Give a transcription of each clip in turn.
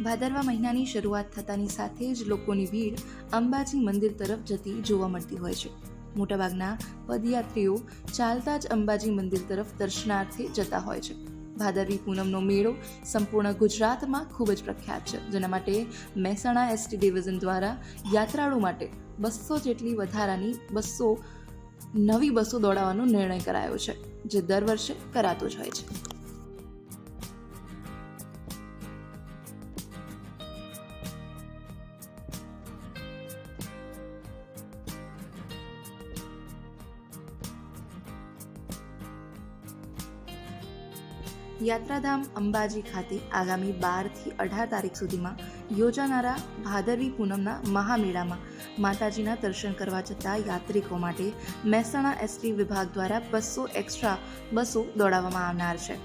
ભાદરવા મહિનાની શરૂઆત થતાની સાથે જ લોકોની ભીડ અંબાજી મંદિર તરફ જતી જોવા મળતી હોય છે. મોટાભાગના પદયાત્રીઓ ચાલતા જ અંબાજી મંદિર તરફ દર્શનાર્થે જતા હોય છે. ભાદરવી પૂનમનો મેળો સંપૂર્ણ ગુજરાતમાં ખૂબ જ પ્રખ્યાત છે, જેના માટે મહેસાણા એસટી ડિવિઝન દ્વારા યાત્રાળુ માટે 200 જેટલી વધારાની નવી બસો દોડાવવાનો નિર્ણય કરાયો છે, જે દર વર્ષે કરાતો જ હોય છે. યાત્રાધામ અંબાજી ખાતે આગામી 12 થી 18 તારીખ સુધીમાં યોજાનારા ભાદરવી પૂનમના મહામેળામાં માતાજીના દર્શન કરવા જતા યાત્રિકો માટે મહેસાણા એસટી વિભાગ દ્વારા 200 એક્સ્ટ્રા બસો દોડાવવામાં આવનાર છે.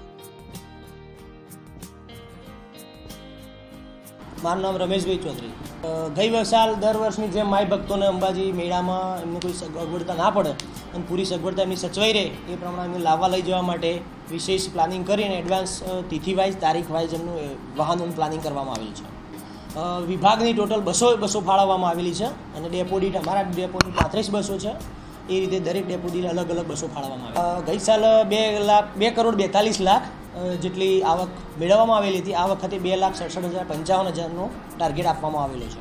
મારું નામ રમેશભાઈ ચૌધરી. ગઈ સાલ દર વર્ષની જેમ માય ભક્તોને અંબાજી મેળામાં એમને કોઈ અગવડતા ના પડે અને પૂરી સગવડતા એમની સચવાઈ રહે એ પ્રમાણે એમને લાવવા લઈ જવા માટે વિશેષ પ્લાનિંગ કરીને એડવાન્સ તિથિ વાઇઝ તારીખ વાઇઝ એમનું વાહનોનું પ્લાનિંગ કરવામાં આવેલું છે. વિભાગની ટોટલ બસો ફાળવવામાં આવેલી છે અને ડેપો દીઠ અમારા ડેપો દીઠ 35 બસો છે. એ રીતે દરેક ડેપો દીઠ અલગ અલગ બસો ફાળવવામાં આવી. ગઈ સાલ 2,42,00,000 જેટલી આવક મેળવવામાં આવેલી હતી. આ વખતે 2,67,55,000નો ટાર્ગેટ આપવામાં આવેલો છે.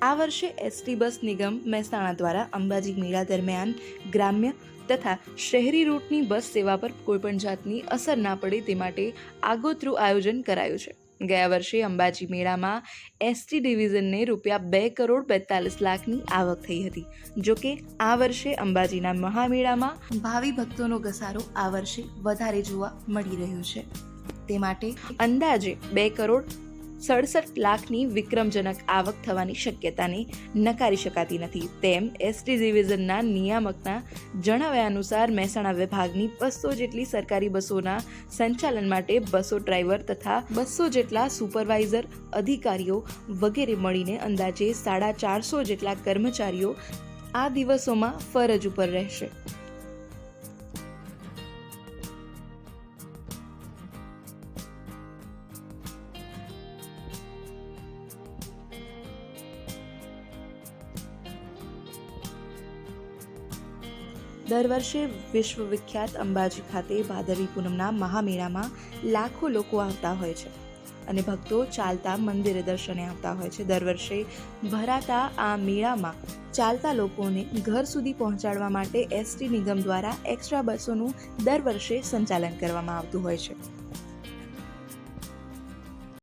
આ વર્ષે એસટી બસ નિગમ મહેસાણા દ્વારા અંબાજી મેળા દરમિયાન ગ્રામ્ય તથા શહેરી રૂટની બસ સેવા પર કોઈપણ જાતની અસર ના પડે તે માટે આગોતરું આયોજન કરાયું છે. ગયા વર્ષે અંબાજી મેળામાં એસટી ડિવિઝનને ₹2,42,00,000ની આવક થઈ હતી. જોકે આ વર્ષે અંબાજીના મહામેળામાં ભાવિ ભક્તોનો ઘસારો આ વર્ષે વધારે જોવા મળી રહ્યો છે. તે માટે અંદાજે ₹2,67,00,000ની વિક્રમજનક આવક થવાની શક્યતાને નકારી શકાતી નથી. તેમ એસટી ડિવિઝનના નિયામકના જણાવ્યા અનુસાર મહેસાણા વિભાગની 200 જેટલી સરકારી બસોના સંચાલન માટે બસો ડ્રાઈવર તથા 200 જેટલા સુપરવાઇઝર, અધિકારીઓ વગેરે મળીને અંદાજે 450 જેટલા કર્મચારીઓ આ દિવસોમાં ફરજ ઉપર રહેશે. દર વર્ષે વિશ્વવિખ્યાત અંબાજી ખાતે ભાદરવી પૂનમના મહામેળામાં લાખો લોકો આવતા હોય છે અને ભક્તો ચાલતા મંદિરે દર્શને આવતા હોય છે. દર વર્ષે ભરાતા આ મેળામાં ચાલતા લોકોને ઘર સુધી પહોંચાડવા માટે એસટી નિગમ દ્વારા એક્સ્ટ્રા બસોનું દર વર્ષે સંચાલન કરવામાં આવતું હોય છે.